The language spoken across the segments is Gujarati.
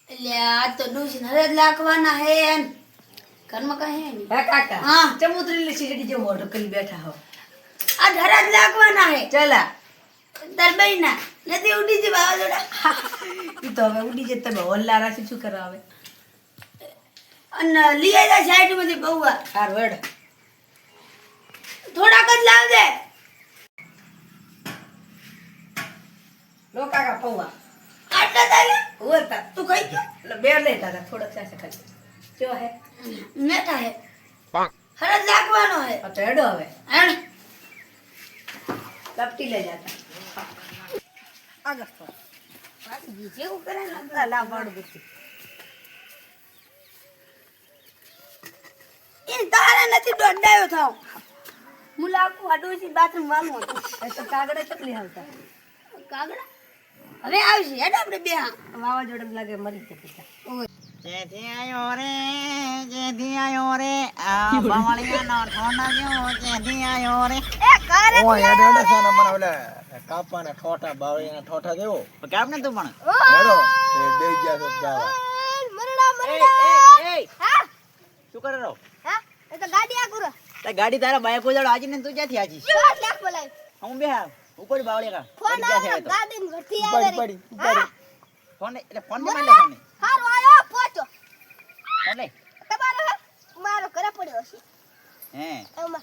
એટલે આ તો ડોશી હરે જ લાખવાના હે એમ ઘરમાં કઈ હે નહીં. હે કાકા હા ચમુતરી સીડી જે મોઢો કરી બેઠા હો આ હરે જ લાખવાના હે ચલા દરબાઈના નથી ઉડી જી વાવાઝોડા ઈ તો હવે ઉડી જતે તમે હોલ્લા રાશી શું કરવા આવે અને લઈ આવ્યા સાઈડ માંથી બહુવા હાર વડ થોડાક જ લાવજે. લો કાકા પૌવા આટલા તાલે ઓરતા તું ખાઈ ગયો એટલે બે લેતા હતા થોડક સાસે ખાલી જો હે મેઠા હે હરે જ લાખવાનો હે આ તો હેડો હવે હેણ લપટી લઈ જાતા આગળ તો જેવું કરે ને લા મારું દીકરી એ તારે નથી દોડાયો થાવ હું લાગુ આ ડોશી બાથરૂમ વાળું હતું એ તો કાગડા ચકલી હાલતા કાગડા હવે આવશે હેડ આપણે બે હા વાવાઝોડા લાગે મરી જતી જેથી આયો રે આ બાવળિયાનો ઠોંડા જેવો જેથી આયો રે એ કરે ઓ હેડો હેડો સાને મને ઓલા કાપાના ઠોઠા બાવળીના ઠોઠા દેવો કાપ ને તું પણ હેડો એ બે ગયા તો ગાવા એ હા શું કરે રો હા એ તો ગાડી આ ગુરો તે ગાડી તારા બાઈક ઉજાડો આજી ને તું ક્યાંથી આજી 4 લાખ બોલાય હું બે ઉપર બાવળિયા કા ફોન આવે ગાડી ની ભઠ્ઠી આવે પડી રે પડી ફોન એટલે ફોન માં લે ફોન હારો આયો પહોંચો ફોન લે તમારો હે મારો ઘરે પડ્યો છે હે એમાં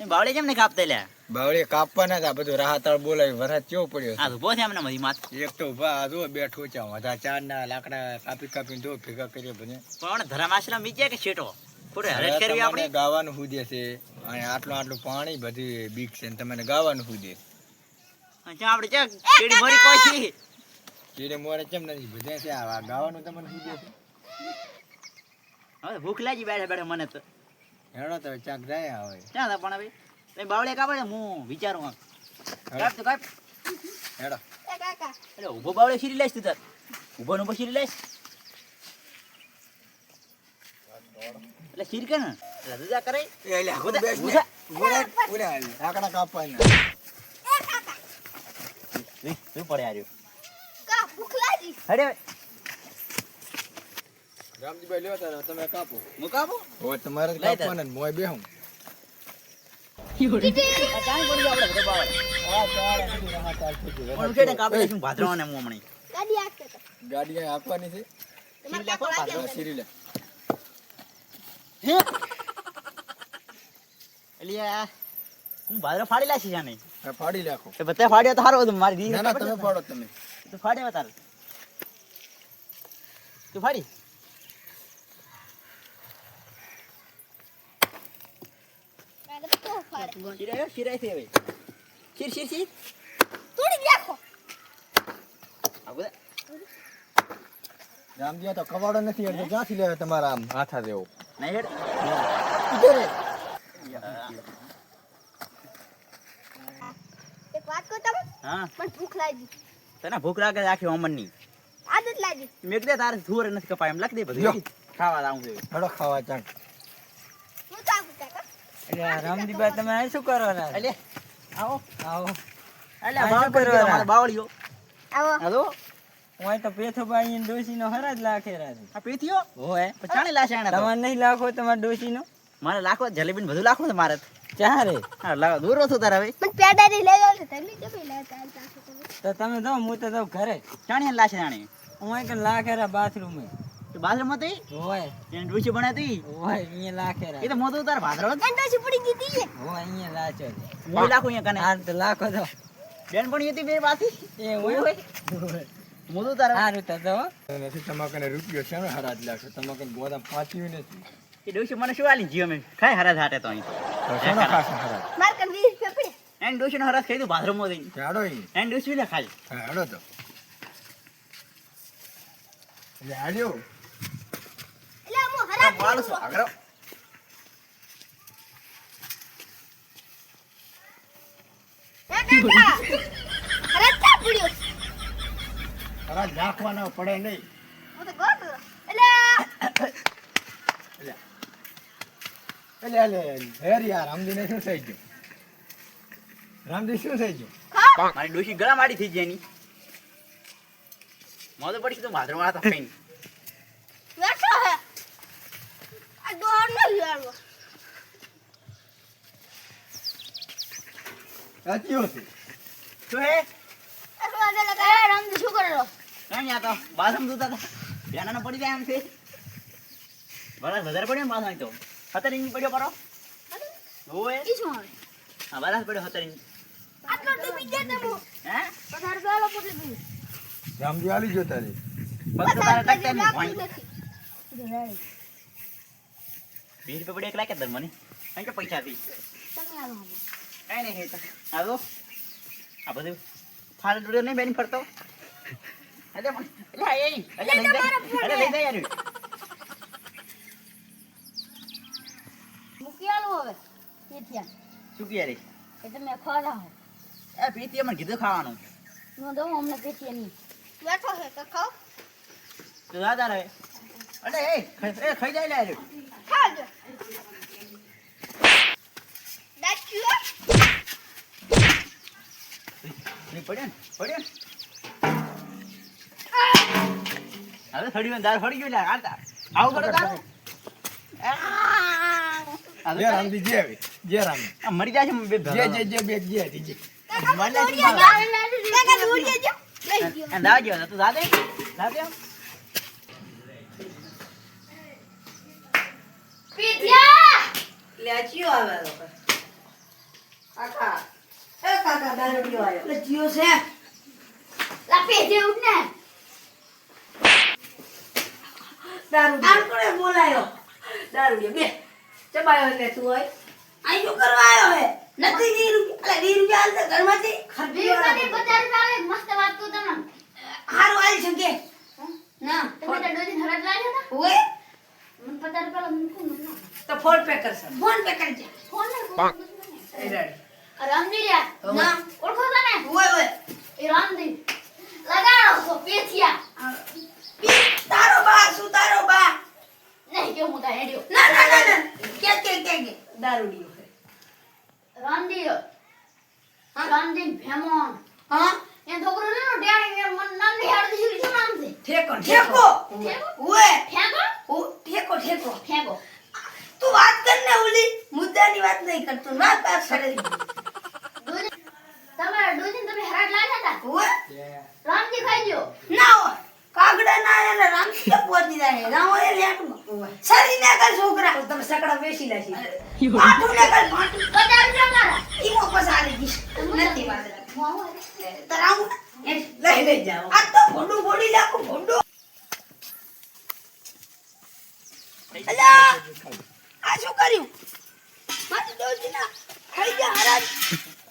એ બાવળી કેમ ને કાપતે લે બાવળી કાપવાના હતા બધું રાહતળ બોલાવી વરસાદ કેવો પડ્યો આ તો બોસ એમને મધી માથ એક તો ઉભા આ જો બેઠો છે બધા ચારના લાકડા કાપીને દો ભેગા કરીએ બધે પણ ધરમ આશ્રમ બીજે કે છેટો થોડે હરેજ કરવી આપણે ગાવાનું હુદે છે અને આટલું પાણી બધી બીક છે ને તમને ગાવાનું હુદે ચા આપણે ચા કેડી મરી કોઈ છે ચીડે મોરે કેમ નથી બધે છે આ ગાવાનું તમને હુદે છે હવે ભૂખ લાગી બેઠે બેઠે મને તો હેડો તો ચાક જાય હવે ક્યાં હતા પણ હવે એ બાવળે કાપે હું વિચારું આમ કાપ તો કાપ હેડો એ કાકા એટલે ઊભો બાવળે શીરી લઈશ તું તાર ઊભો નો શીરી લઈશ એટલે શીર કે ને એટલે રજા કરે એટલે હું બેસ ને પૂરા લાકડા કાપવાના એ કાકા તું પડે આર્યો કા ભૂખ લાગી હડે રામજીભાઈ લેવા તારે તમે કાપો હું કાપું ઓ તમારે લઈ તાર. કાપવાના ને મોય બેહું આ ચાણી પડી જાય આપણે બધો બાવળ આ ચાર આખી રાહત આખી છે. પણ ઉઠે ને કાપી લઈશું ભાદરવાને હું હમણાં ગાડી આકે તો ગાડી અહીં આપવાની છે તમાર કાકો લાગે આ સીરી લે એટલે આ હું ભાદરો ફાડી લાશી છે નહીં આ ફાડી નાખો એ બધા ફાડ્યો તો સારું હતું મારી દી ના ના તમે ફાડો તમે તું ફાડે તાર તું ફાડી કાકા તો ફાડે શિરાય શિરાય થી હવે શીર શીર શીર તોડી નાખો આ બધા રામજી તો કવાડો નથી એટલે ક્યાંથી લેવા તમારા આમ હાથા દેવો નહીં હેડ એક વાત કહો તમે હા મને ભૂખ લાગી તને ભૂખ લાગે આખી અમનની આદત લાગી મેક દે તારે ધુવર નથી કપાય એમ લખ દે લ્યો. બધું ખાવા આવું છે હેડો ખાવા ચાક હું તો આપું કાકા એટલે રામદીભાઈ તમે અહીં શું કરવાના એટલે આવો આવો એટલે આ બાવળ શું પડી ગયો કરવાના? અમારે બાવળીઓ આવો હાલો હું તો પેથોબાઈ ડોશીનો હરાજ લાખે રાજી આ પીથીઓ હોય પચાણી લાશે આને તો તમારે નહીં લાખો તમારા ડોશીનો મારે લાખો જલેબી બધું લાખો છે મારે ચારે હા લાવ દૂર હતો તારે હવે મને પેડારી લઈ આવો તમે કેમ લઈ ચાલતા છો તમે તો તમે જાઓ હું તો જાઉં ઘરે ચાણી લાશે આને હું અહીં લાખેરા બાથરૂમ તો બાથરૂમ હતી હોય એને ડૂચી બનાતી હોય અહીંયા લાખેરા એ તો મોટું તાર ભાદરો કંટાસી પડી ગઈ હતી હોય અહીંયા લાચો છે. હું લાખો અહીંયા કને હાર તો લાખો તો બેન પણ હતી બે બાથી એ હોય મોટું તાર સારું તો જો નથી તમાકને રૂપિયો છે ને હરાજ લાગશે તમાકને ગોદામ પાછ્યું નથી એ ડોશી મને શું આલી જીઓ મેં ખાય હરાજ હાટે તો અહીં તો શેનો ખાશે હરાજ માર કન 20 રૂપિયા પડે એને ડોશી નો હરાજ ખાઈ દઉં ભાદરો માં જઈને હેડો ઈ એને ડોશી ને ખાઈ હા હેડો તો એટલે હાલ્યો એટલે હું હરાજ વાળો છો આગળ કાકા હરાજ ક્યાં પડ્યો હરાજ નાખવાના પડે નહીં હું તો ગોતો એટલે એટલે હેર યાર સમજીને શું થઈ ગયું રામજી શું થઈ ગયું? મારી ડોશી ગળા માડી થઈ જાય એની. મોઢું પડી તો ભાદરો માં હતા કઈ. બેઠો હે આ ડોહર નહીં આલો સાચી હતી. શું હે? અસવાદે લગા રામજી શું કરો કઈ આ તો બાથરૂમ ધોતા હતા. ધ્યાન ના પડી જાય એમ છે. બરાબર વધારે પડ્યો ને બાથરૂમ તો. 17 ઇંચ પડ્યો પરો. ઓય. ઈ શું આવે હા બરાબર પડ્યો 17 ઇંચ. આટલો ડૂબી જાય તમે હે? પધાર ગાલો પોટલી પી રામજી આલી ગયો તારે. ફક્ત તારા ટકતા નહીં ભાઈ. તમે 20 રૂપિયા પડ્યા એક લાખ દર મને. કઈ કે પૈસા હતી. આવો કઈ નહીં હેતા. હાલો. આ બધું ફાલ ડોડો નહીં બેની ફરતો. અરે પણ લા એ અરે લઈ જાય. અરે લઈ જાય યાર. મૂકી આલો હવે પીઠિયા શું કે યાર? એ તમે ખોરા હો એ પીતી મને કીધું ખાવાનું. નો દઉં અમને પીઠિયા નહીં બેઠો હે તો ખાઓ તો દાદા રે. અરે એ ખાઈ જાય લે. ખાજો દાચ્યું નહીં પડ્યો ને પડ્યો ને. હવે ફળ્યું દાર ફળી ગયું લે આતા. આવું પડે તારે. જે રામજી જે આવી. જે રામજી. આ મરી જાય છે બે જે જે જે બે જે હતી જે. મને કાકા દોડીએ જો લઈ ગયો દાવા ગયો તું દાદે દાદે પીઠિયા લે ચિયો આવે લોકો કાકા એ કાકા દારૂડિયો આવ્યો લે ચિયો છે લા પીઠિયા ઉઠ ને દારૂડિયો કોણે બોલાયો દારૂડિયો બે ચબાયો એટલે તું હોય અહીં શું કરવા આવ્યો હે નથી 20 રૂપિયા અલે 20 રૂપિયા હાલતા ઘરમાંથી ખર્ચી દીવકાની 50 રૂપિયા મસ્ત વાત તું તમને હારું હાલ શકે ના તમે તો ડોજી હરજ લાગ્યા હતા ઓય મને 50 રૂપિયા મૂકું ના તો ફોન પે કરશે ફોન પે કરજે ફોન ને એ રેડી રામજી લ્યા ના ઓળખો તને ઓય ઓય એ રામજી લગાડો તો પીઠિયા તારો બા શું તારો બા નહીં કે હું તા હેડ્યો ના ના ના ના કે દારૂડિયો હે રામજી રામજી ભેમોન હા એ છોકરો ને ટેણી મન નામ ની હેડ દીધી શું નામ છે ઠેકો ઠેકો ઓય ફેંકો ઓ ઠેકો ઠેકો ફેંકો તું વાત કર ને ઓલી મુદ્દાની વાત નહીં કરતો વાત વાત કરે ડોજી તમારા ડોજી તમે હરાજ લાગ્યા હતા ઓય રામજી ખાઈ ગયો ના હોય કાગડા ના એને રામજી કે પહોંચી જાય ના હોય લેટમાં સરી ને કર છોકરા તમે સકડા બેસી લાશી પાઠું ને કર પાઠું 50 રૂપિયા મારા ઈમો પસારી દી નથી વાત મોહો તરાવું લઈ જાઓ આ તો ભોડું ભોડી લાખો ભોડું અલા આ શું કર્યું મારી ડોજીના ખાઈ જા હરાજ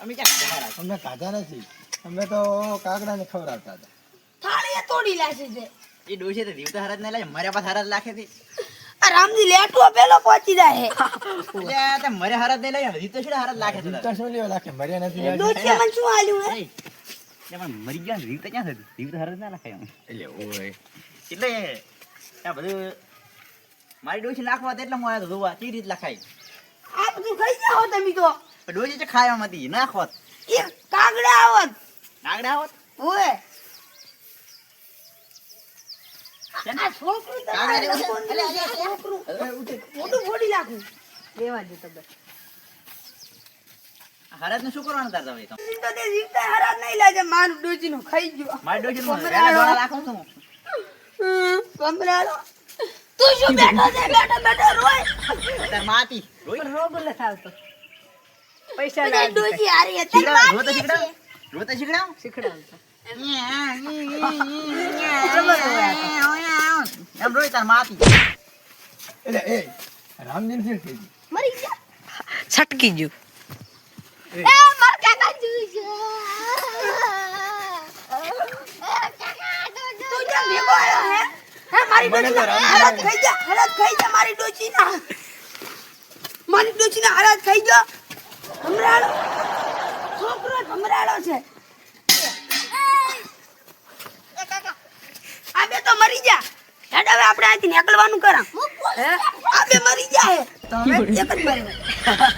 અમે ક્યાં ખાધા અમને ખાધા નથી. અમે તો કાગડાને ખવડાવતા હતા. થાળીએ તોડી લાશી છે એ ડોશી તો દીવતા હરાજ ને લાગે મારા પાસે હરાજ લાખે થી. આ રામજી લેટવો પેલો પહોંચી જાય એટલે તે મરે હરાજ ને લાગે દીવતો છે હરાજ લાખે છે. તો શું લેવા લાગે? મર્યા નથી લાગે. ડોજીએ મને શું આલ્યું હે એ પણ મરી ગયા દીવતા ક્યાં થતી દીવતા હરાજ ના લાખે એમ. એટલે ઓય એટલે આ બધું મારી ડોશી નાખવા એટલે હું આવ્યો તો જોવા કેવી રીત લખાય. આ બધું ખાઈ જાઓ તમે તો પણ ડોશી છે ખાવામાં હતી નાખવા એ કાગડા આવત નાગડા હોત ઓય છે ને? આ છોકરું કાગડા તમારે જેવું છે? લોકોનું છે, છોકરું મોટું ફોડી નાખું લેવા દે તમે હરાજ ને શું કરવાનું તાર તમે તો? તો તે જીવતા હરાજ નહીં લાગે મારું ડોજીનું ખાઈ ગયો મારી ડોશી ભમરાડો. લાખું છું ભમરાડો. તું શું બેઠો છે બેઠો રોય તાર માતી રોઈ રોગ લખાવતો પૈસા બધા ડોજી હારી હતી રોતા શીખડાવ રોતા શીખડાવ શીખડાવતો એમ રોઈ તાર માતી. એટલે એ રામજી શું થઈ ગયું? મરી ગયા છટકી ગયું એ માર કાકા જોઈ છે તું કેમ ભેગો આવ્યો હે હે મારી મને તો ડોચીના રામજી હરાજ ખાઈ જા મારી ડોચીના હરાજ ખાઈ જા ભમરાડો છોકરો ભમરાડો છે એ કાકા આ બે તો મરી જા હેડ હવે આપણે અહીંથી નીકળવાનું કરા હે આ બે મરી જા હે તો હવે એક જ મરી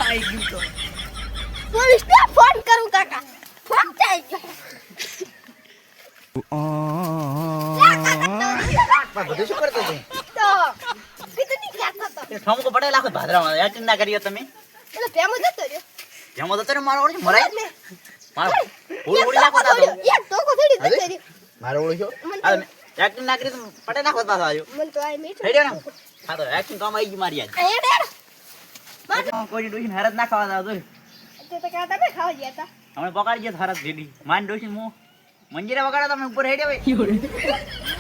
આઈ ગયું તો પોલીસને ફોન કરું કાકા ફોન થઈ ગયો પણ બધું શું કરતો છે તો કીધું નહીં ખાતો તો એ ઠોમકો પડેલા આખો ભાદરામાં એક્ટિંગ ના કર્યો તમે એટલે પેમો જતો રહ્યો જેમાં તો તને મારો ઓળી મરાય મારો ઓળી નાખો તાતો એક ટોકો થોડી જતો રહ્યો મારો ઓળી છો એક્ટિંગ ના કરી તો પડે નાખો પાછો આવ્યો મને તો આ મીઠું થઈ ગયો ને હા તો એક્ટિંગ કામ આવી ગઈ મારી આજ એ ડેર કોઈ ડોશી હરત ના ખાવા દાવ તો તો કે તમે ખાવા ગયા હતા હમણાં પકાડી ગયા હરત ભેગી માન ડોશી મો મંજીરા વગાડો તમે ઉપર હેડ્યા ભાઈ